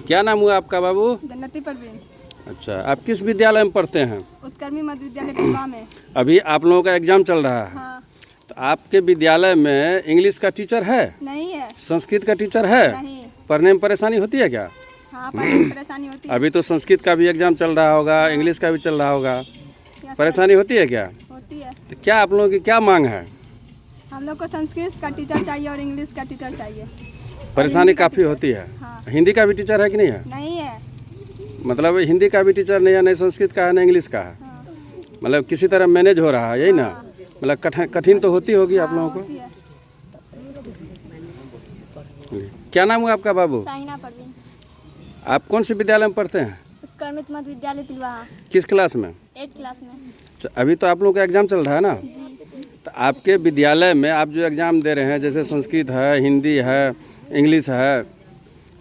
क्या नाम हुआ आपका बाबू? जन्नती परवीन। अच्छा, आप किस विद्यालय में पढ़ते हैं? उत्कर्मी मध्य विद्यालय तिलवा में। अभी आप लोगों का एग्जाम चल रहा है। हाँ। तो आपके विद्यालय में इंग्लिश का टीचर है? नहीं है। संस्कृत का टीचर है? नहीं। पढ़ने में परेशानी होती है क्या? हाँ, पढ़ने में परेशानी होती है। अभी तो संस्कृत का भी एग्जाम चल रहा होगा, इंग्लिश का भी चल रहा होगा, परेशानी होती है क्या? होती है। तो क्या आप लोगों की क्या मांग है? हम लोग को संस्कृत का टीचर चाहिए और इंग्लिश का टीचर चाहिए। परेशानी काफ़ी होती है। हाँ। हिंदी का भी टीचर है कि नहीं है? नहीं है। मतलब हिंदी का भी टीचर नहीं है, नहीं संस्कृत का है, नहीं इंग्लिश का है। हाँ। मतलब किसी तरह मैनेज हो रहा है, यही ना? मतलब कठिन तो होती होगी आप लोगों होती है। को। क्या नाम हुआ आपका बाबू? साहिना परवीन। आप कौन से विद्यालय में पढ़ते हैं? उत्कर्मित मध्य विद्यालय तिलवा। किस क्लास में? 8 क्लास में। अच्छा, अभी तो आप लोगों का एग्जाम चल रहा है ना? जी। तो आपके विद्यालय में आप जो एग्ज़ाम दे रहे हैं, जैसे संस्कृत है, हिंदी है, इंग्लिश है,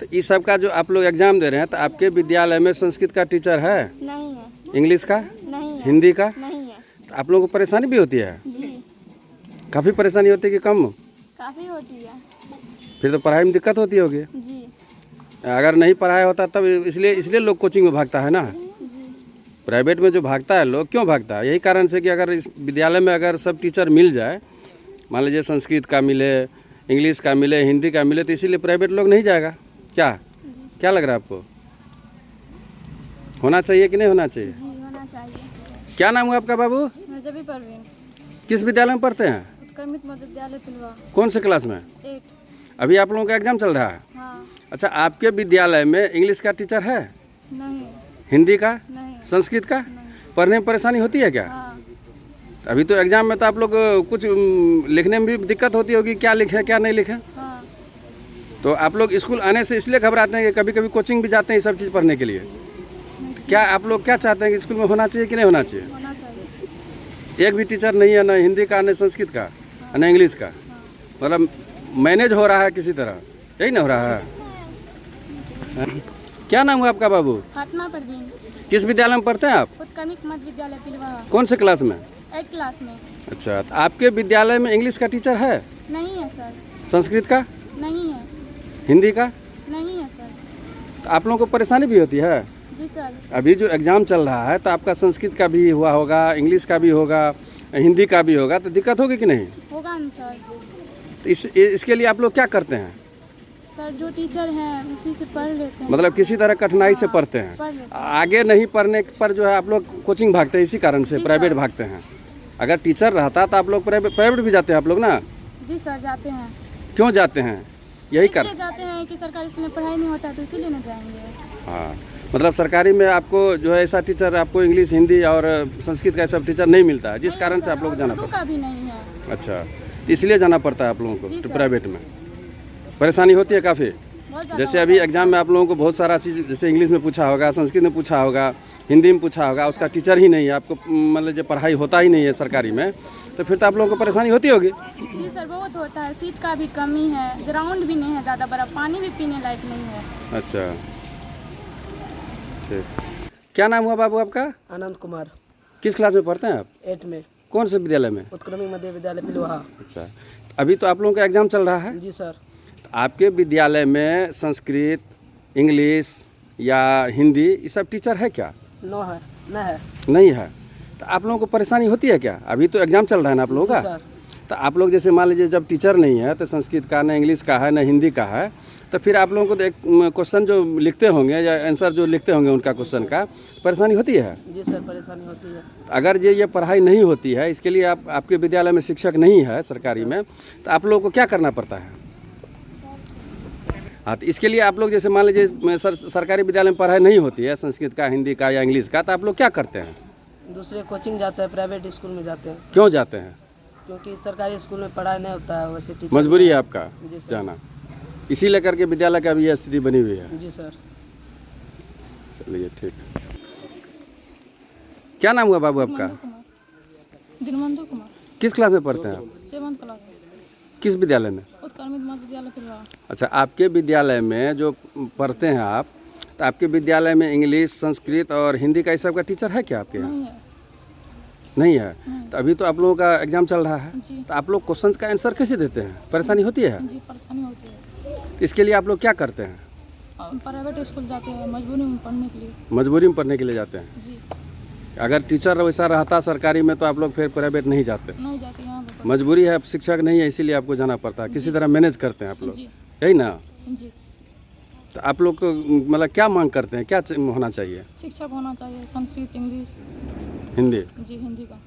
तो इस सब का जो आप लोग एग्ज़ाम दे रहे हैं, तो आपके विद्यालय में संस्कृत का टीचर है? नहीं है। इंग्लिश का? नहीं है। हिंदी का? नहीं है। तो आप लोगों को परेशानी भी होती है? जी। काफ़ी परेशानी होती है कि कम? काफ़ी होती है। फिर तो पढ़ाई में दिक्कत होती होगी। जी। अगर नहीं पढ़ाया होता तब इसलिए लोग कोचिंग में भागता है ना? जी। प्राइवेट में जो भागता है लोग क्यों भागता है? यही कारण से कि अगर इस विद्यालय में अगर सब टीचर मिल जाए, मान लीजिए संस्कृत का मिले, इंग्लिश का मिले, हिंदी का मिले, तो इसीलिए प्राइवेट लोग नहीं जाएगा। क्या लग रहा है आपको? होना चाहिए कि नहीं होना चाहिए? जी, होना चाहिए। क्या नाम हुआ आपका बाबू? नजबी परवीन। किस विद्यालय में पढ़ते हैं? उत्कर्मित मध्य विद्यालय तिलवा। कौन से क्लास में? 8। अभी आप लोगों का एग्जाम चल रहा है। हाँ। अच्छा, आपके विद्यालय में इंग्लिश का टीचर है? नहीं। हिंदी का? नहीं। संस्कृत का? नहीं। पढ़ने में परेशानी होती है क्या? हाँ। अभी तो एग्जाम में तो आप लोग कुछ लिखने में भी दिक्कत होती होगी, क्या लिखें क्या नहीं लिखें। हाँ। तो आप लोग स्कूल आने से इसलिए घबराते हैं कि कभी कभी कोचिंग भी जाते हैं ये सब चीज़ पढ़ने के लिए। क्या आप लोग क्या चाहते हैं कि स्कूल में होना चाहिए कि नहीं होना चाहिए? होना चाहिए। एक भी टीचर नहीं है, ना हिंदी का, ना संस्कृत का, ना इंग्लिश का। मतलब मैनेज हो रहा है किसी तरह, यही ना हो रहा है? क्या नाम हुआ आपका बाबू? फातिमा परवीन। किस विद्यालय में पढ़ते हैं आप? उत्कर्मित मध्य विद्यालय तिलवा। कौन से क्लास में? 8 क्लास में। अच्छा, तो आपके विद्यालय में इंग्लिश का टीचर है? नहीं है सर। संस्कृत का? नहीं है। हिंदी का? नहीं है सर। तो आप लोगों को परेशानी भी होती है? जी सर। अभी जो एग्ज़ाम चल रहा है तो आपका संस्कृत का भी हुआ होगा, इंग्लिश का भी होगा, हिंदी का भी होगा, तो दिक्कत होगी कि नहीं? होगा ना सर। तो इसके लिए आप लोग क्या करते हैं? सर जो टीचर हैं उसी से पढ़ लेते हैं। मतलब किसी तरह कठिनाई से पढ़ते हैं। पढ़ लेते हैं। आगे नहीं पढ़ने पर जो है आप लोग कोचिंग भागते हैं, इसी कारण से जी प्राइवेट सर। भागते हैं। अगर टीचर रहता तो आप लोग प्राइवेट भी जाते हैं आप लोग ना? जी सर, जाते हैं। क्यों जाते हैं? यही कर इसलिए जाते हैं कि सरकारी स्कूल में पढ़ाई नहीं होता है तो इसीलिए ना जाएंगे। हाँ, मतलब सरकारी में आपको जो है ऐसा टीचर, आपको इंग्लिश, हिंदी और संस्कृत का ऐसा टीचर नहीं मिलता है, जिस नहीं कारण सर, से आप लोग और जाना उर्दू पड़ता का भी नहीं है। है। अच्छा, इसलिए जाना पड़ता है आप लोगों जी को सर। प्राइवेट में। परेशानी होती है काफ़ी। बहुत ज़्यादा जैसे होता अभी है। एग्जाम में आप लोगों को बहुत सारा चीज़, जैसे इंग्लिश में पूछा होगा, संस्कृत में पूछा होगा, हिंदी में पूछा होगा, उसका टीचर ही नहीं है आपको, मतलब जो पढ़ाई होता ही नहीं है सरकारी में, तो फिर तो आप लोगों को परेशानी होती होगी। जी सर, बहुत होता है। सीट का भी कमी है, ग्राउंड भी नहीं है ज़्यादा बड़ा, पानी भी पीने लायक नहीं है। अच्छा, ठीक। क्या नाम हुआ बाबू आपका? आनंद कुमार। किस क्लास में पढ़ते हैं आप? 8 में। कौन से विद्यालय में? उत्क्रमी मध्य विद्यालय पिलवा। अच्छा, अभी तो आप लोगों का एग्जाम चल रहा है। जी सर। आपके विद्यालय में संस्कृत, इंग्लिश या हिंदी ये सब टीचर है क्या? नो है, न है। नहीं है। तो आप लोगों को परेशानी होती है क्या? अभी तो एग्जाम चल रहा है ना आप लोगों जी का। सर। तो आप लोग जैसे मान लीजिए जब टीचर नहीं है तो संस्कृत का, ना इंग्लिश का है, ना हिंदी का है, तो फिर आप लोगों को तो एक क्वेश्चन जो लिखते होंगे या आंसर जो लिखते होंगे उनका क्वेश्चन का, परेशानी होती है। जी सर, परेशानी होती है। अगर ये पढ़ाई नहीं होती है, इसके लिए आपके विद्यालय में शिक्षक नहीं है सरकारी में, तो आप लोगों को क्या करना पड़ता है? हाँ, तो इसके लिए आप लोग जैसे मान लीजिए सरकारी विद्यालय में पढ़ाई नहीं होती है संस्कृत का, हिंदी का या इंग्लिश का, तो आप लोग क्या करते हैं? दूसरे कोचिंग जाते हैं, प्राइवेट स्कूल में जाते हैं। क्यों जाते हैं? क्योंकि सरकारी स्कूल में पढ़ाई नहीं होता है, वैसे टीचर मजबूरी है आपका जी सर। जाना, इसी लेकर के विद्यालय का भी यह स्थिति बनी हुई है। जी सर। चलिए ठीक। क्या नाम हुआ बाबू आपका? दिनबंधु कुमार। किस क्लास में पढ़ते हैं आप? 7th class. किस विद्यालय में? उत्कर्मित मध्य विद्यालय तिलवा। अच्छा, आपके विद्यालय में जो पढ़ते हैं आप, तो आपके विद्यालय में इंग्लिश, संस्कृत और हिंदी का इस सब का टीचर है क्या आपके यहाँ? नहीं है। नहीं है। तो अभी तो आप लोगों का एग्जाम चल रहा है, जी। तो आप लोग क्वेश्चन का आंसर कैसे देते हैं? परेशानी होती है? जी, परेशानी होती है। तो इसके लिए आप लोग क्या करते हैं? प्राइवेट स्कूल जाते हैं मजबूरी में पढ़ने के लिए। मजबूरी में पढ़ने के लिए जाते हैं। जी अगर टीचर वैसा रहता सरकारी में तो आप लोग फिर प्राइवेट नहीं जाते। नहीं जाते यहाँ पर। मजबूरी है, अब शिक्षक नहीं है इसीलिए आपको जाना पड़ता है। किसी तरह मैनेज करते हैं आप लोग, जी यही ना? जी। तो आप लोग को मतलब क्या मांग करते हैं, क्या होना चाहिए? शिक्षक होना चाहिए, संस्कृत, इंग्लिश, हिंदी। जी हिंदी का।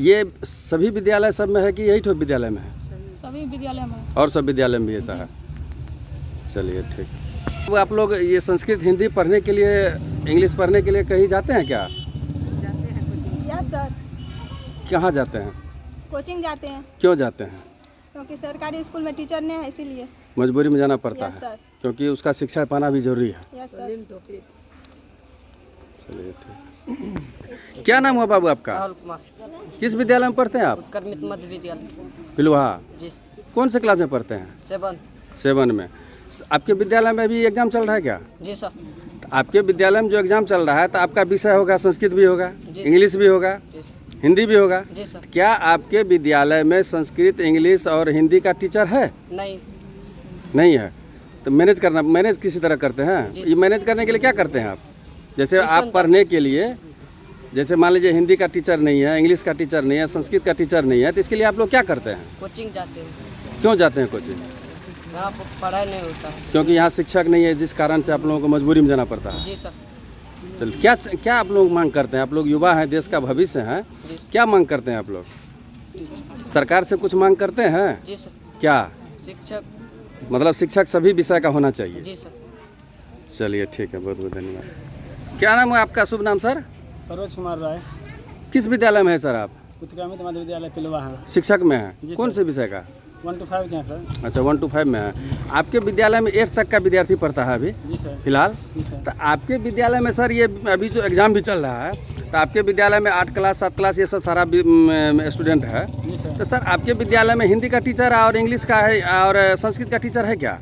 ये सभी विद्यालय सब में है कि यही ठो विद्यालय में है? सभी विद्यालय में। और सब विद्यालय में भी ऐसा है? चलिए ठीक। तो आप लोग ये संस्कृत हिंदी पढ़ने के लिए, इंग्लिश पढ़ने के लिए कहीं जाते हैं क्या? यस सर, कहाँ जाते हैं? कोचिंग जाते हैं क्यों जाते हैं? क्योंकि सरकारी स्कूल में टीचर नहीं है इसीलिए। मजबूरी में जाना पड़ता यस है सर, क्योंकि उसका शिक्षा पाना भी जरूरी है। Yes sir. चलिए ठीक। क्या नाम हुआ बाबू आपका? राहुल कुमार, किस विद्यालय में पढ़ते हैं आप? उत्कर्मित मध्य विद्यालय। पिलुहा। जी कौन से क्लास में पढ़ते हैं? 7। में। आपके विद्यालय में भी एग्जाम चल रहा है क्या? जी सर। तो आपके विद्यालय में जो एग्जाम चल रहा है तो आपका विषय होगा संस्कृत भी होगा, जी। इंग्लिश भी होगा, जी सर। हिंदी भी होगा। जी सर। क्या आपके विद्यालय में संस्कृत, इंग्लिश और हिंदी का टीचर है? नहीं। नहीं है। तो मैनेज किसी तरह करते हैं? जी। ये मैनेज करने के लिए क्या करते हैं आप? जैसे ट्यूशन आप पढ़ने के लिए, जैसे मान लीजिए हिंदी का टीचर नहीं है, इंग्लिश का टीचर नहीं है, संस्कृत का टीचर नहीं है, तो इसके लिए आप लोग क्या करते हैं? कोचिंग जाते हैं। क्यों जाते हैं कोचिंग? यहाँ पर पढ़ाई नहीं होता है। क्योंकि यहाँ शिक्षक नहीं है, जिस कारण से आप लोगों को मजबूरी में जाना पड़ता है। जी सर। चल क्या आप लोग मांग करते हैं? आप लोग युवा हैं, देश का भविष्य हैं, जी। क्या मांग करते हैं आप लोग? सरकार से कुछ मांग करते हैं? जी सर। क्या शिक्षक। मतलब शिक्षक सभी विषय का होना चाहिए? जी सर। चलिए ठीक है, बहुत बहुत धन्यवाद। क्या नाम है आपका? शुभ नाम सर? सरोज कुमार राय, किस विद्यालय में है सर आप? उत्क्रमित मध्य विद्यालय पिलवा। शिक्षक में है? जी कौन सर। से विषय का? 1 to 5 के हैं सर। अच्छा 1 to 5 में है। आपके विद्यालय में 8 तक का विद्यार्थी पढ़ता है अभी जी सर। फिलहाल? जी सर। तो आपके विद्यालय में सर ये अभी जो एग्ज़ाम भी चल रहा है, तो आपके विद्यालय में 8 क्लास 7 क्लास ये सब सारा स्टूडेंट है। जी सर। तो सर आपके विद्यालय में हिंदी का टीचर और इंग्लिश का है और संस्कृत का टीचर है क्या?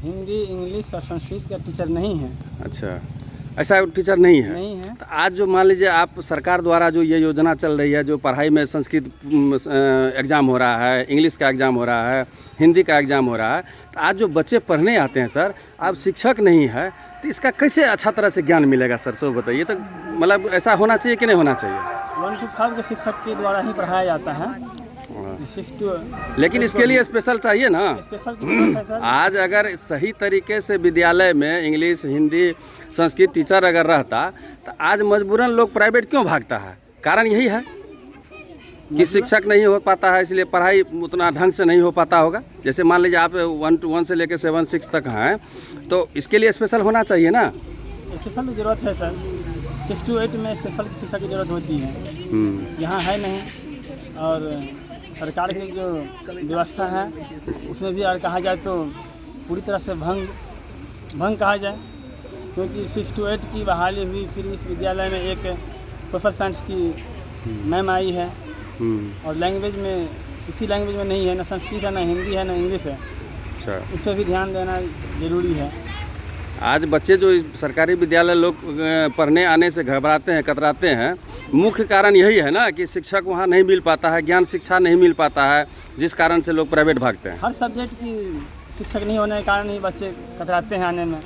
हिंदी, इंग्लिश और संस्कृत का टीचर नहीं है। अच्छा, ऐसा टीचर नहीं है? नहीं है। तो आज जो मान लीजिए आप सरकार द्वारा जो ये योजना चल रही है, जो पढ़ाई में संस्कृत एग्ज़ाम हो रहा है, इंग्लिश का एग्ज़ाम हो रहा है, हिंदी का एग्ज़ाम हो रहा है, तो आज जो बच्चे पढ़ने आते हैं सर, आप शिक्षक नहीं है तो इसका कैसे अच्छा तरह से ज्ञान मिलेगा सर? सो बताइए। तो मतलब ऐसा होना चाहिए कि नहीं होना चाहिए? 1 to 5 के शिक्षक के द्वारा ही पढ़ाया जाता है। 6 to लेकिन इसके लिए स्पेशल चाहिए ना? स्पेशल की जरूरत है सर। आज अगर सही तरीके से विद्यालय में इंग्लिश, हिंदी, संस्कृत टीचर अगर रहता तो आज मजबूरन लोग प्राइवेट क्यों भागता है? कारण यही है कि शिक्षक नहीं हो पाता है, इसलिए पढ़ाई उतना ढंग से नहीं हो पाता होगा। जैसे मान लीजिए आप 1 to 1 से लेकर 7 6 तक हैं, तो इसके लिए स्पेशल होना चाहिए ना? स्पेशल की जरूरत है सर। 6 to 8 में स्पेशल शिक्षा की जरूरत होती है, यहाँ है नहीं। और सरकार की जो व्यवस्था है उसमें भी अगर कहा जाए तो पूरी तरह से भंग कहा जाए, क्योंकि 6 to 8 की बहाली हुई, फिर इस विद्यालय में एक सोशल साइंस की मैम आई है और लैंग्वेज में किसी लैंग्वेज में नहीं है, ना संस्कृत है, ना हिंदी है, ना इंग्लिश है। अच्छा, उस पर भी ध्यान देना जरूरी है। आज बच्चे जो सरकारी विद्यालय लोग पढ़ने आने से घबराते हैं, कतराते हैं, मुख्य कारण यही है ना कि शिक्षक वहाँ नहीं मिल पाता है, ज्ञान शिक्षा नहीं मिल पाता है, जिस कारण से लोग प्राइवेट भागते हैं। हर सब्जेक्ट की शिक्षक नहीं होने के कारण ही बच्चे कतराते हैं आने में।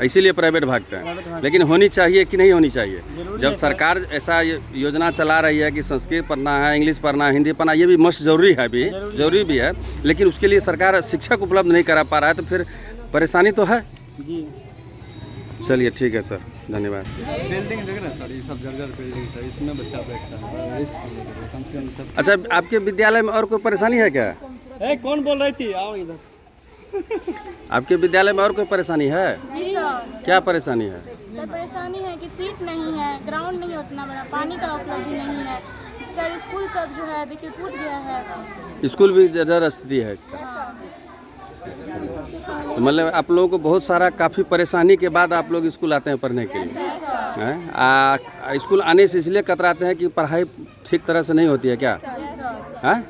इसीलिए प्राइवेट भागते हैं। प्राइवेट भागते लेकिन होनी चाहिए कि नहीं होनी चाहिए? जरूरी जब है सर। सरकार ऐसा योजना चला रही है कि संस्कृत पढ़ना है, इंग्लिश पढ़ना है, हिंदी पढ़ना, ये भी मस्ट जरूरी है, भी जरूरी भी है, लेकिन उसके लिए सरकार शिक्षक उपलब्ध नहीं करा पा रहा है, तो फिर परेशानी तो है। जी। चलिए ठीक है सर, धन्यवाद। बिल्डिंग देख रहे हैं सर, ये सब जर्जर बिल्डिंग सर, इसमें बच्चा बैठता है, रिस्क कम से कम सब। अच्छा, आपके विद्यालय में और कोई परेशानी है क्या? कौन बोल रही थी? आओ इधर। आपके विद्यालय में और कोई परेशानी है? जी सर। क्या परेशानी है? सर परेशानी है कि सीट नहीं है, ग्राउंड नहीं है उतना बड़ा, पानी का उपलब्धि नहीं है सर। स्कूल सब जो है देखिए टूट गया है। स्कूल भी जर्जर स्थिति है इसका। तो मतलब आप लोगों को बहुत सारा काफ़ी परेशानी के बाद आप लोग स्कूल आते हैं पढ़ने के लिए हैं? स्कूल आने से इसलिए कतराते हैं कि पढ़ाई ठीक तरह से नहीं होती है क्या? हैं?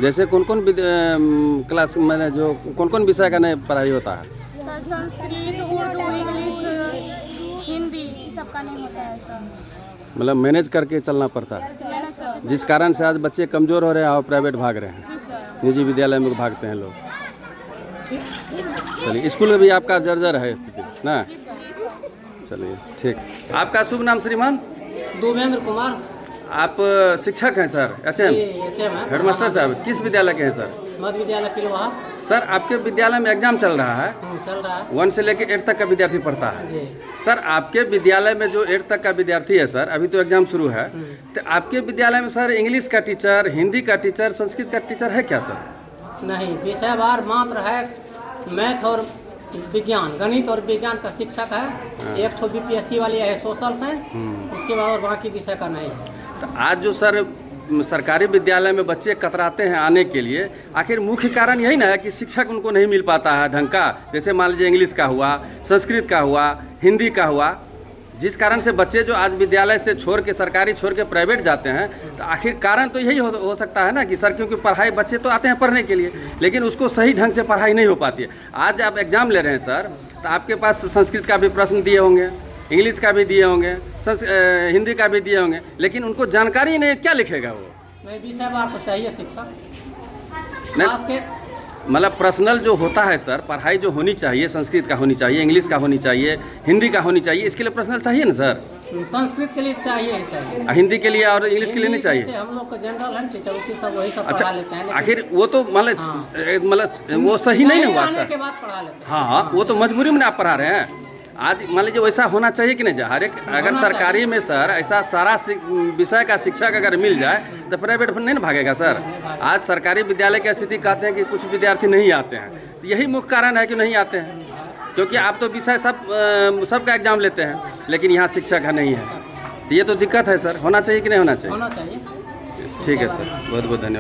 जैसे कौन कौन क्लास में जो कौन विषय का नहीं पढ़ाई होता है? सर संस्कृत, उर्दू, इंग्लिश, हिंदी सब का नहीं होता है सर। मतलब मैनेज करके चलना पड़ता है, जिस कारण से आज बच्चे कमज़ोर हो रहे हैं और प्राइवेट भाग रहे हैं, निजी विद्यालय में भागते हैं लोग। चलिए, स्कूल में भी आपका जर्जर है स्थिति ना? चलिए ठीक। आपका शुभ नाम श्रीमान? देवेंद्र कुमार। आप शिक्षक हैं सर? एचएम हेडमास्टर साहब, किस विद्यालय के हैं सर? मध्य विद्यालय पिलवा। सर आपके विद्यालय में एग्जाम चल रहा है, चल रहा है। 1 से लेकर 8 तक का विद्यार्थी पढ़ता है जी। सर। आपके विद्यालय में जो 8 तक का विद्यार्थी है सर, अभी तो एग्जाम शुरू है, तो आपके विद्यालय में सर इंग्लिश का टीचर, हिंदी का टीचर, संस्कृत का टीचर है क्या सर? नहीं, विषयवार मात्र है मैथ और विज्ञान, गणित और विज्ञान का शिक्षक है। एक तो बीपीएससी वाली है सोशल साइंस, उसके बाद और बाकी विषय का नहीं है। तो आज जो सर सरकारी विद्यालय में बच्चे कतराते हैं आने के लिए, आखिर मुख्य कारण यही ना है कि शिक्षक उनको नहीं मिल पाता है ढंग का। जैसे मान लीजिए इंग्लिश का हुआ, संस्कृत का हुआ, हिंदी का हुआ, जिस कारण से बच्चे जो आज विद्यालय से छोड़ के, सरकारी छोड़ के प्राइवेट जाते हैं, तो आखिर कारण तो यही हो सकता है ना कि सर, क्योंकि पढ़ाई, बच्चे तो आते हैं पढ़ने के लिए, लेकिन उसको सही ढंग से पढ़ाई नहीं हो पाती है। आज आप एग्ज़ाम ले रहे हैं सर, तो आपके पास संस्कृत का भी प्रश्न दिए होंगे, इंग्लिश का भी दिए होंगे, हिंदी का भी दिए होंगे, लेकिन उनको जानकारी नहीं, क्या लिखेगा वो? नहीं, विषयवार तो चाहिए शिक्षक, खास के मतलब पर्सनल जो होता है सर, पढ़ाई जो होनी चाहिए, संस्कृत का होनी चाहिए, इंग्लिश का होनी चाहिए, हिंदी का होनी चाहिए, इसके लिए पर्सनल चाहिए ना सर? संस्कृत के लिए चाहिए ही चाहिए। हिंदी के लिए और इंग्लिश के लिए नहीं चाहिए? जैसे हम लोग का जनरल है टीचर, उसी सब वही सब अच्छा, पढ़ा लेते हैं। आखिर वो तो मतलब वो सही नहीं हुआ आने सर? के बाद पढ़ा लेते हैं। हाँ हाँ, वो तो मजबूरी में आप पढ़ा रहे हैं। आज मान लीजिए वैसा होना चाहिए कि नहीं? हर एक अगर सरकारी में सर ऐसा सारा विषय का शिक्षक अगर मिल जाए तो प्राइवेट नहीं ना भागेगा सर। आज सरकारी विद्यालय की स्थिति कहते हैं कि कुछ विद्यार्थी नहीं आते हैं, यही मुख्य कारण है कि नहीं आते हैं, क्योंकि आप तो विषय सबका एग्जाम लेते हैं, लेकिन यहाँ शिक्षक है नहीं है, तो ये तो दिक्कत है सर। होना चाहिए कि नहीं होना चाहिए? होना चाहिए। ठीक है सर, बहुत बहुत धन्यवाद।